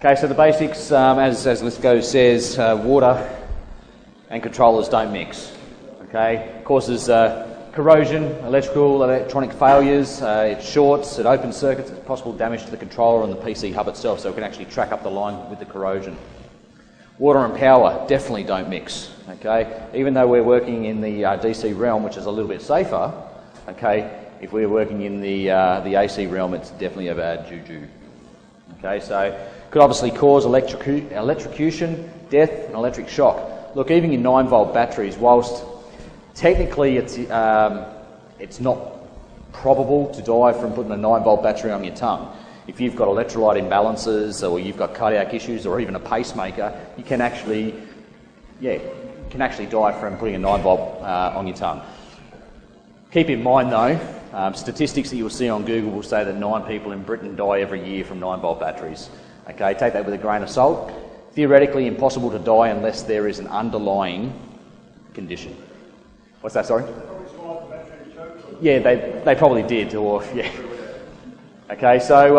Okay, so the basics, as Lithgow says, water and controllers don't mix. Okay, causes corrosion, electrical, electronic failures, it shorts, it opens circuits, it's possible damage to the controller and the PC hub itself, so it can actually track up the line with the corrosion. Water and power definitely don't mix. Okay, even though we're working in the DC realm, which is a little bit safer. Okay, if we're working in the AC realm, it's definitely a bad juju. Okay, so could obviously cause electrocution, death, and electric shock. Look, even in 9-volt batteries, whilst technically it's not probable to die from putting a 9-volt battery on your tongue. If you've got electrolyte imbalances, or you've got cardiac issues, or even a pacemaker, you can actually die from putting a 9-volt on your tongue. Keep in mind though, statistics that you'll see on Google will say that 9 people in Britain die every year from 9-volt batteries. Okay, take that with a grain of salt. Theoretically impossible to die unless there is an underlying condition. What's that, sorry? Yeah, they probably did, or yeah. Okay, so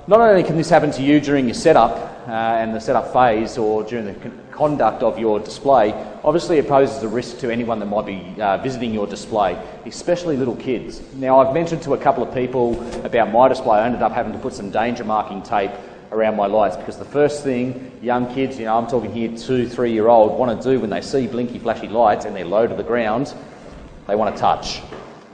not only can this happen to you during your setup and the setup phase, or during the conduct of your display, obviously it poses a risk to anyone that might be visiting your display, especially little kids. Now, I've mentioned to a couple of people about my display, I ended up having to put some danger marking tape around my lights, because the first thing young kids, I'm talking here 2-3-year-old, want to do when they see blinky flashy lights and they're low to the ground, they want to touch.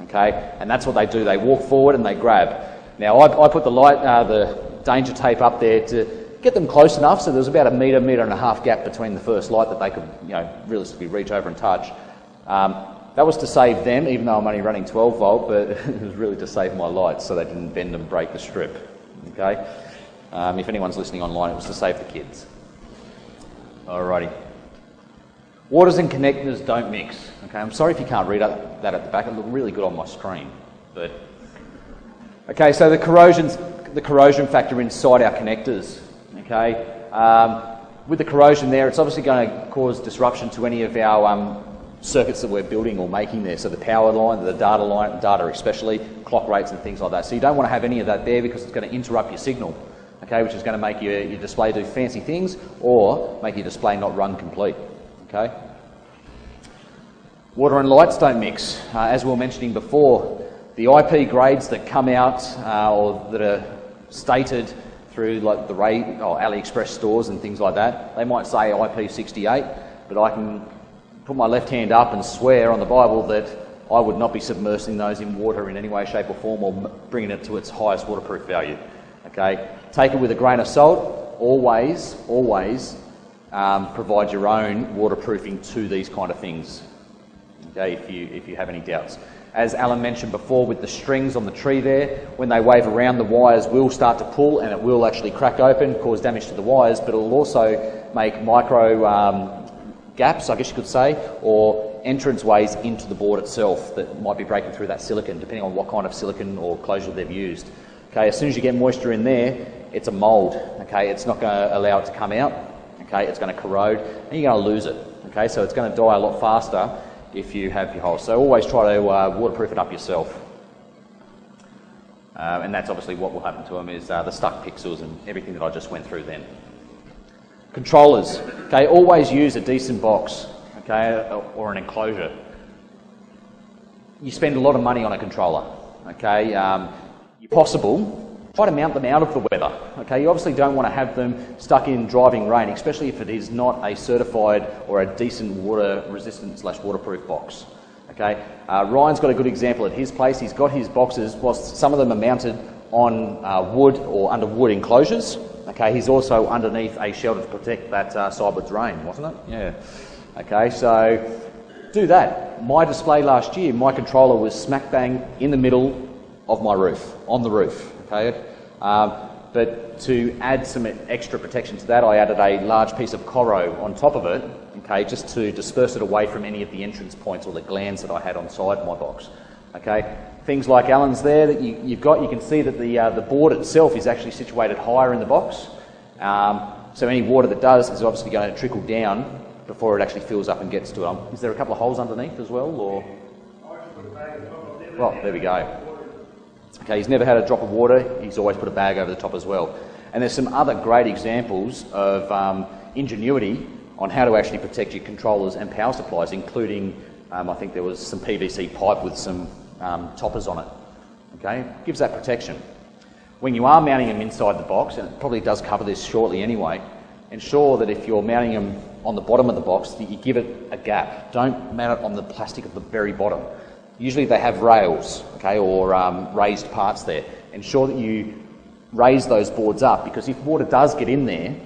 Okay, and that's what they do, they walk forward and they grab. Now, I put the danger tape up there to get them close enough, so there's about a metre and a half gap between the first light that they could, realistically reach over and touch. That was to save them, even though I'm only running 12 volt, but it was really to save my lights so they didn't bend and break the strip. Okay, if anyone's listening online, it was to save the kids. Alrighty. Waters and connectors don't mix. Okay, I'm sorry if you can't read that at the back. It looked really good on my screen, but okay. So the corrosion factor inside our connectors. Okay, with the corrosion there, it's obviously going to cause disruption to any of our circuits that we're building or making there. So the power line, the data especially, clock rates and things like that. So you don't want to have any of that there, because it's going to interrupt your signal. Okay, which is going to make your display do fancy things or make your display not run complete. Okay. Water and lights don't mix. As we were mentioning before, the IP grades that come out or that are stated through like the AliExpress stores and things like that, they might say IP68, but I can put my left hand up and swear on the Bible that I would not be submersing those in water in any way, shape or form, or bringing it to its highest waterproof value. Okay, take it with a grain of salt. Always provide your own waterproofing to these kind of things. Okay, if you have any doubts. As Alan mentioned before, with the strings on the tree there, when they wave around, the wires will start to pull and it will actually crack open, cause damage to the wires, but it will also make micro gaps, I guess you could say, or entrance ways into the board itself that might be breaking through that silicon, depending on what kind of silicon or closure they've used. Okay, as soon as you get moisture in there, it's a mould. Okay, it's not going to allow it to come out. Okay, it's going to corrode and you're going to lose it. Okay, so it's going to die a lot faster if you have your holes. So always try to waterproof it up yourself. And that's obviously what will happen to them, is the stuck pixels and everything that I just went through then. Controllers. Okay, always use a decent box, okay, or an enclosure. You spend a lot of money on a controller. Okay, if possible, try to mount them out of the weather. Okay, you obviously don't want to have them stuck in driving rain, especially if it is not a certified or a decent water resistant / waterproof box. Okay, Ryan's got a good example at his place. He's got his boxes, whilst some of them are mounted on wood or under wood enclosures. Okay, he's also underneath a shelter to protect that sidewards rain, wasn't it? Yeah. Okay, so do that. My display last year, my controller was smack bang in the middle of my roof, on the roof. Okay, but to add some extra protection to that, I added a large piece of Coro on top of it. Okay, just to disperse it away from any of the entrance points or the glands that I had on side my box. Okay, things like Alan's there that you've got, you can see that the board itself is actually situated higher in the box. So any water that does is obviously going to trickle down before it actually fills up and gets to it. Is there a couple of holes underneath as well, or? Well, there we go. Okay, he's never had a drop of water. He's always put a bag over the top as well. And there's some other great examples of ingenuity on how to actually protect your controllers and power supplies, including, I think there was some PVC pipe with some toppers on it. Okay, gives that protection. When you are mounting them inside the box, and it probably does cover this shortly anyway, ensure that if you're mounting them on the bottom of the box, that you give it a gap. Don't mount it on the plastic at the very bottom. Usually they have rails, okay, or raised parts there. Ensure that you raise those boards up, because if water does get in there,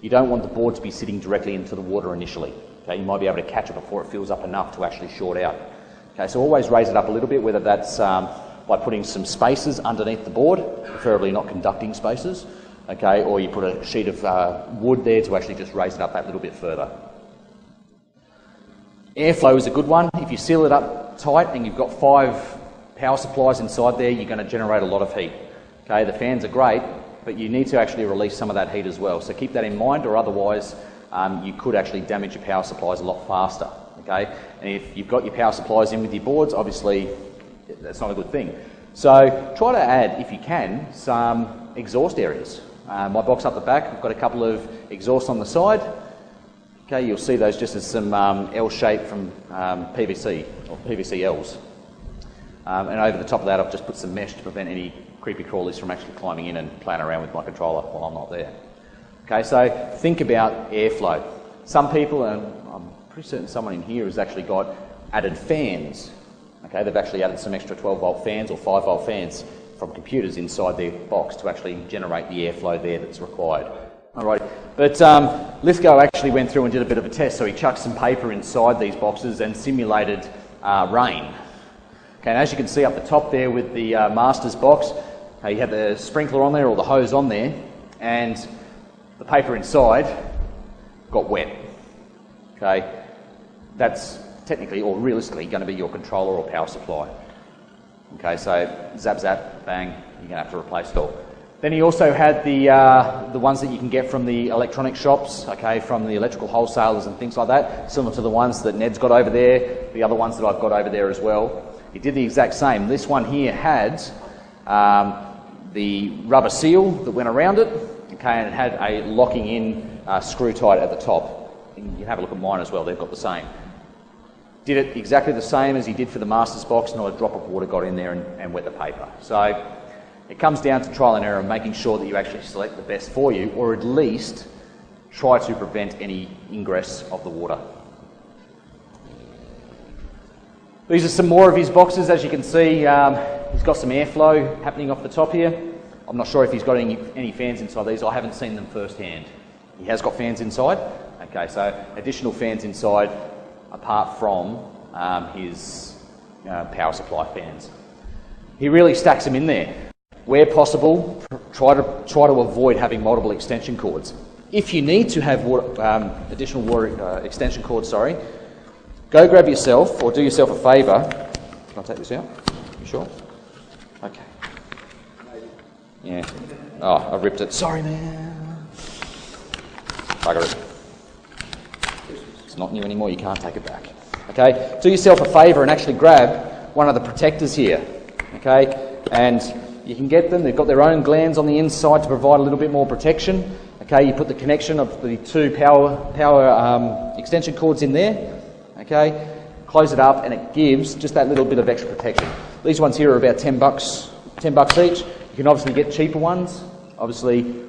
you don't want the board to be sitting directly into the water initially. Okay, you might be able to catch it before it fills up enough to actually short out. Okay, so always raise it up a little bit, whether that's by putting some spacers underneath the board, preferably not conducting spacers, okay, or you put a sheet of wood there to actually just raise it up that little bit further. Airflow is a good one. If you seal it up tight and you've got 5 power supplies inside there, you're going to generate a lot of heat. Okay, the fans are great, but you need to actually release some of that heat as well. So keep that in mind, or otherwise you could actually damage your power supplies a lot faster. Okay, and if you've got your power supplies in with your boards, obviously that's not a good thing. So try to add, if you can, some exhaust areas. My box up the back, I've got a couple of exhausts on the side. Okay, you'll see those just as some L shape from PVC, or PVC Ls. And over the top of that, I've just put some mesh to prevent any creepy crawlies from actually climbing in and playing around with my controller while I'm not there. Okay, so think about airflow. Some people, and I'm pretty certain someone in here has actually got added fans. Okay, they've actually added some extra 12-volt fans or 5-volt fans from computers inside their box to actually generate the airflow there that's required. All right, but Lithgow actually went through and did a bit of a test, so he chucked some paper inside these boxes and simulated rain. Okay, and as you can see up the top there with the master's box, you had the sprinkler on there or the hose on there, and the paper inside got wet. Okay, that's technically or realistically going to be your controller or power supply. Okay, so zap zap, bang, you're going to have to replace it all. Then he also had the ones that you can get from the electronic shops, okay, from the electrical wholesalers and things like that, similar to the ones that Ned's got over there, the other ones that I've got over there as well. He did the exact same. This one here had the rubber seal that went around it, okay, and it had a locking in screw tight at the top. And you can have a look at mine as well, they've got the same. Did it exactly the same as he did for the master's box, not a drop of water got in there and wet the paper. So it comes down to trial and error, making sure that you actually select the best for you, or at least try to prevent any ingress of the water. These are some more of his boxes. As you can see, he's got some airflow happening off the top here. I'm not sure if he's got any fans inside these. I haven't seen them firsthand. He has got fans inside. Okay, so additional fans inside apart from his power supply fans. He really stacks them in there. Where possible, try to avoid having multiple extension cords. If you need to have additional water extension cords, go grab yourself or do yourself a favour. Can I take this out? You sure? Okay. Yeah. Oh, I ripped it. Sorry, man. Bugger it. It's not new anymore. You can't take it back. Okay. Do yourself a favour and actually grab one of the protectors here. Okay. And you can get them. They've got their own glands on the inside to provide a little bit more protection. Okay. You put the connection of the two power extension cords in there. Okay. Close it up, and it gives just that little bit of extra protection. These ones here are about $10 each. You can obviously get cheaper ones. Obviously,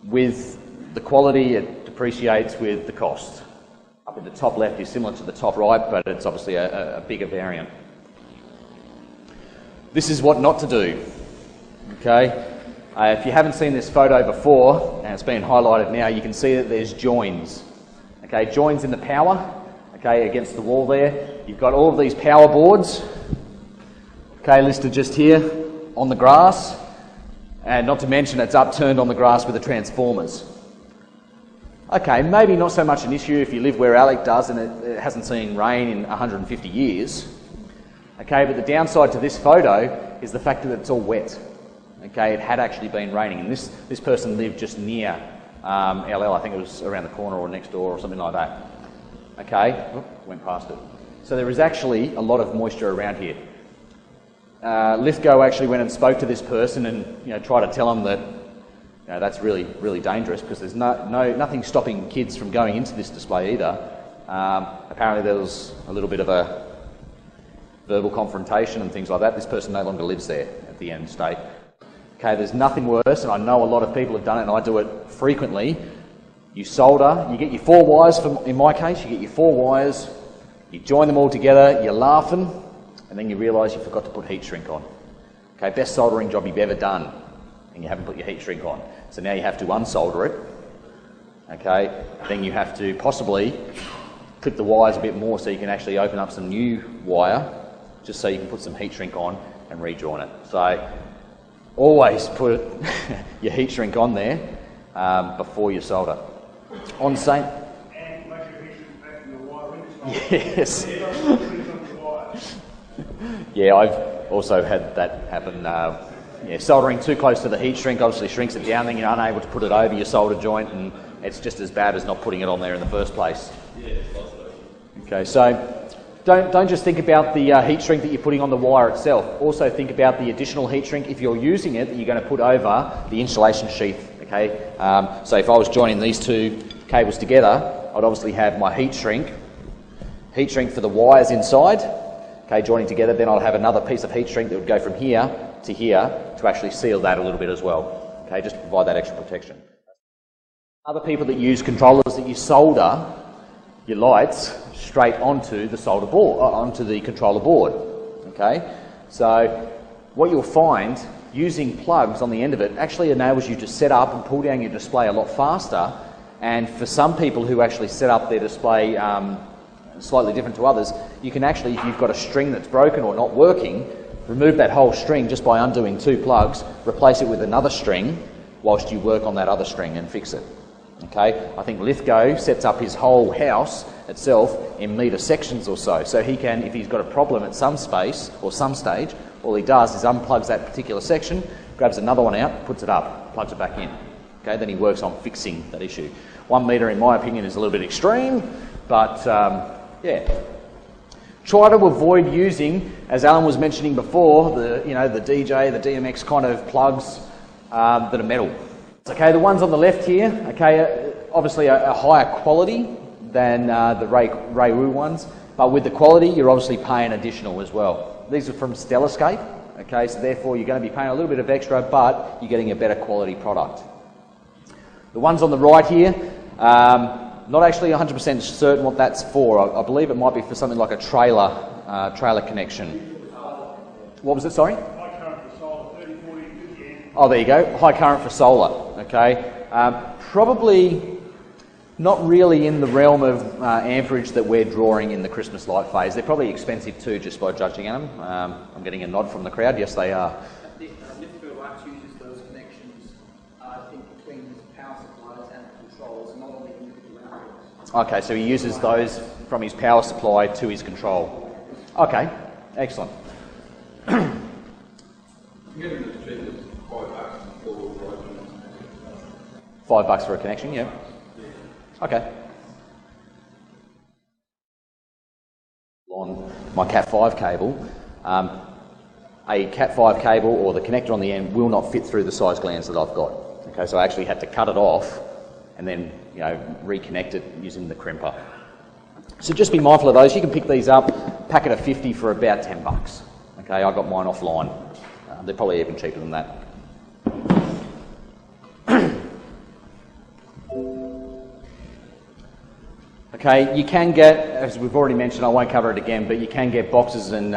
with the quality, it depreciates with the cost. Up at the top left is similar to the top right, but it's obviously a bigger variant. This is what not to do. Okay. If you haven't seen this photo before, and it's been highlighted now, you can see that there's joins. Okay, joins in the power. Okay, against the wall there. You've got all of these power boards, okay, listed just here on the grass, and not to mention it's upturned on the grass with the transformers. Okay, maybe not so much an issue if you live where Alec does and it hasn't seen rain in 150 years. Okay, but the downside to this photo is the fact that it's all wet. Okay, it had actually been raining, and this person lived just near LL, I think it was around the corner or next door or something like that. Okay, went past it. So there is actually a lot of moisture around here. Lithgow actually went and spoke to this person and tried to tell him that that's really, really dangerous because there's nothing stopping kids from going into this display either. Apparently there was a little bit of a verbal confrontation and things like that. This person no longer lives there at the end state. Okay, there's nothing worse, and I know a lot of people have done it, and I do it frequently. You solder, you get your 4 wires, in my case, you get your 4 wires, you join them all together, you're laughing, and then you realise you forgot to put heat shrink on. Okay, best soldering job you've ever done, and you haven't put your heat shrink on. So now you have to unsolder it. Okay, then you have to possibly clip the wires a bit more so you can actually open up some new wire, just so you can put some heat shrink on and rejoin it. So always put your heat shrink on there before you solder. On same. And make your heat shrink back in the wire. Yes. Yeah, I've also had that happen. Soldering too close to the heat shrink obviously shrinks it down, then you're unable to put it over your solder joint, and it's just as bad as not putting it on there in the first place. Okay, so don't just think about the heat shrink that you're putting on the wire itself. Also think about the additional heat shrink, if you're using it, that you're going to put over the insulation sheath. Okay, so if I was joining these 2 cables together, I'd obviously have my heat shrink for the wires inside. Okay, joining together, then I'll have another piece of heat shrink that would go from here to actually seal that a little bit as well. Okay, just to provide that extra protection. Other people that use controllers that you solder your lights straight onto the solder board, onto the controller board. Okay, so what you'll find, using plugs on the end of it actually enables you to set up and pull down your display a lot faster. And for some people who actually set up their display slightly different to others, you can actually, if you've got a string that's broken or not working, remove that whole string just by undoing 2 plugs, replace it with another string whilst you work on that other string and fix it. Okay, I think Lithgow sets up his whole house itself in metre sections or so. So he can, if he's got a problem at some space or some stage, all he does is unplugs that particular section, grabs another one out, puts it up, plugs it back in. Okay, then he works on fixing that issue. 1 metre, in my opinion, is a little bit extreme, but yeah. Try to avoid using, as Alan was mentioning before, the DJ, the DMX kind of plugs that are metal. Okay, the ones on the left here, okay, obviously a higher quality than the Ray Wu ones, but with the quality, you're obviously paying additional as well. These are from Stellascape, okay, so therefore you're going to be paying a little bit of extra, but you're getting a better quality product. The ones on the right here, not actually 100% certain what that's for. I believe it might be for something like a trailer connection. What was it, sorry? High current for solar, 30, 40, 50 amp. Oh, there you go, high current for solar, okay. Probably not really in the realm of amperage that we're drawing in the Christmas light phase. They're probably expensive too, just by judging at them. I'm getting a nod from the crowd. Yes, they are. Lithgow Wax uses those connections, I think, between power supplies and controls, not only individual amperes. Okay, so he uses those from his power supply to his control. Okay, excellent. $5 for a connection, yeah. Okay. On my Cat5 cable, a Cat5 cable or the connector on the end will not fit through the size glands that I've got. Okay, so I actually had to cut it off and then reconnect it using the crimper. So just be mindful of those. You can pick these up, packet of 50 for about $10. Okay, I got mine offline. They're probably even cheaper than that. Okay, you can get, as we've already mentioned, I won't cover it again, but you can get boxes and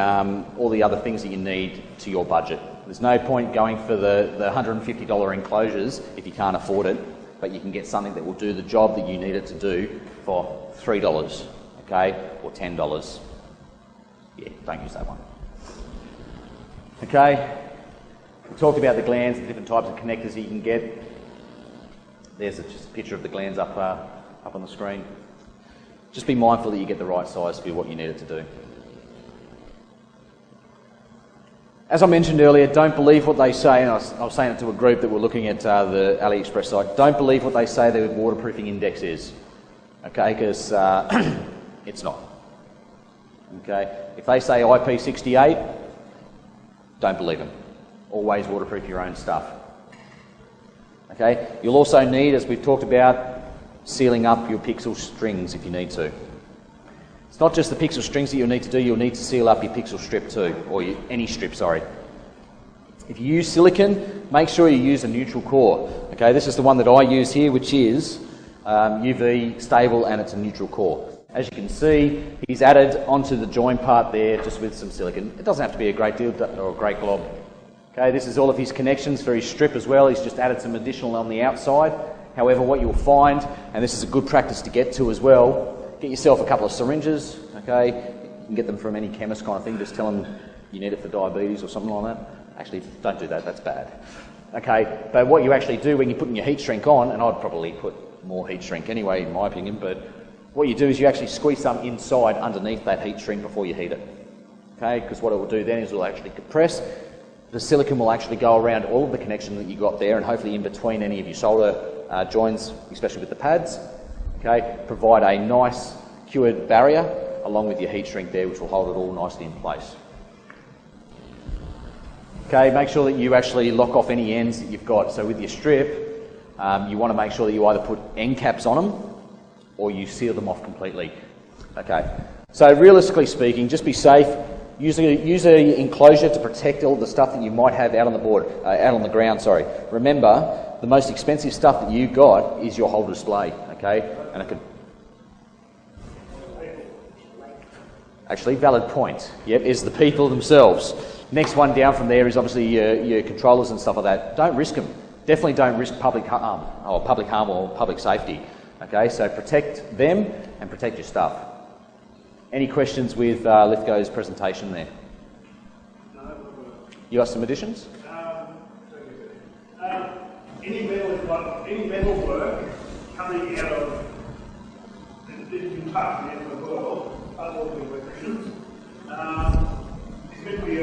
all the other things that you need to your budget. There's no point going for the $150 enclosures if you can't afford it, but you can get something that will do the job that you need it to do for $3, okay, or $10. Yeah, don't use that one. Okay, we talked about the glands, the different types of connectors that you can get. There's just a picture of the glands up on the screen. Just be mindful that you get the right size for what you need it to do. As I mentioned earlier, don't believe what they say, and I was saying it to a group that were looking at the AliExpress site, don't believe what they say their waterproofing index is, okay, because it's not. Okay, if they say IP68, don't believe them. Always waterproof your own stuff. Okay, you'll also need, as we've talked about, sealing up your pixel strings if you need to. It's not just the pixel strings that you'll need to do, you'll need to seal up your pixel strip too, or any strip, sorry. If you use silicon, make sure you use a neutral core. Okay, this is the one that I use here, which is UV stable, and it's a neutral core. As you can see, he's added onto the join part there just with some silicon. It doesn't have to be a great deal or a great glob. Okay, this is all of his connections for his strip as well. He's just added some additional on the outside. However, what you'll find, and this is a good practice to get to as well, get yourself a couple of syringes. Okay, you can get them from any chemist kind of thing. Just tell them you need it for diabetes or something like that. Actually, don't do that, that's bad. Okay, but what you actually do when you're putting your heat shrink on, and I'd probably put more heat shrink anyway, in my opinion, but what you do is you actually squeeze some inside underneath that heat shrink before you heat it. Okay, because what it will do then is it will actually compress. The silicon will actually go around all of the connection that you got there, and hopefully in between any of your solder joins, especially with the pads. Okay, provide a nice cured barrier along with your heat shrink there, which will hold it all nicely in place. Okay, make sure that you actually lock off any ends that you've got. So with your strip, you want to make sure that you either put end caps on them or you seal them off completely. Okay, so realistically speaking, just be safe. Use a enclosure to protect all the stuff that you might have out on the board, out on the ground. Sorry. Remember, the most expensive stuff that you got is your whole display. Okay, and it could actually valid point. Yep, is the people themselves. Next one down from there is obviously your controllers and stuff like that. Don't risk them. Definitely don't risk public harm or public safety. Okay, so protect them and protect your stuff. Any questions with Lithgow's presentation there? You got some additions? Any metal work coming out of the part of the world, other than electricians, it's meant to be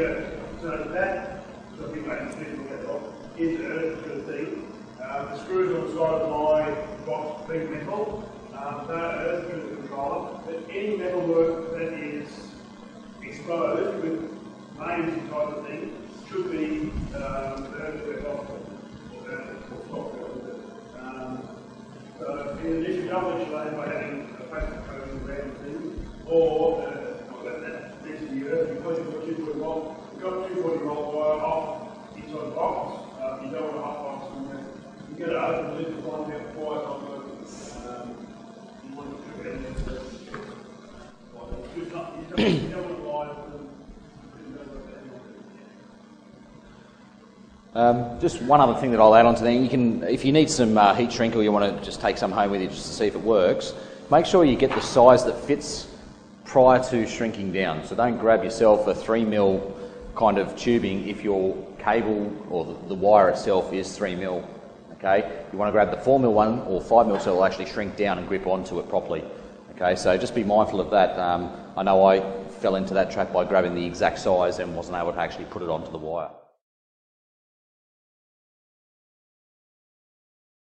so we make a signal metal, is an earth thing. The screws on the side of my box being metal, they're earth to the controller, but any metal work that is exposed with names and type of thing should be earth to the software. So in addition, double insulate by having a plastic coating around things, or that needs to be earth because you've got 240 volt. You've got 240 volt wire off inside the box. You don't want a hot box in there. You get it open, leave the one out before it's not working. You want to trip it in there. You don't want to lie for them. Just one other thing that I'll add on to that. You can, if you need some heat shrink or you want to just take some home with you just to see if it works, make sure you get the size that fits prior to shrinking down. So don't grab yourself a 3mm kind of tubing if your cable or the wire itself is 3mm. Okay, you want to grab the 4mm one or 5mm so it will actually shrink down and grip onto it properly. Okay, so just be mindful of that. I know I fell into that trap by grabbing the exact size and wasn't able to actually put it onto the wire.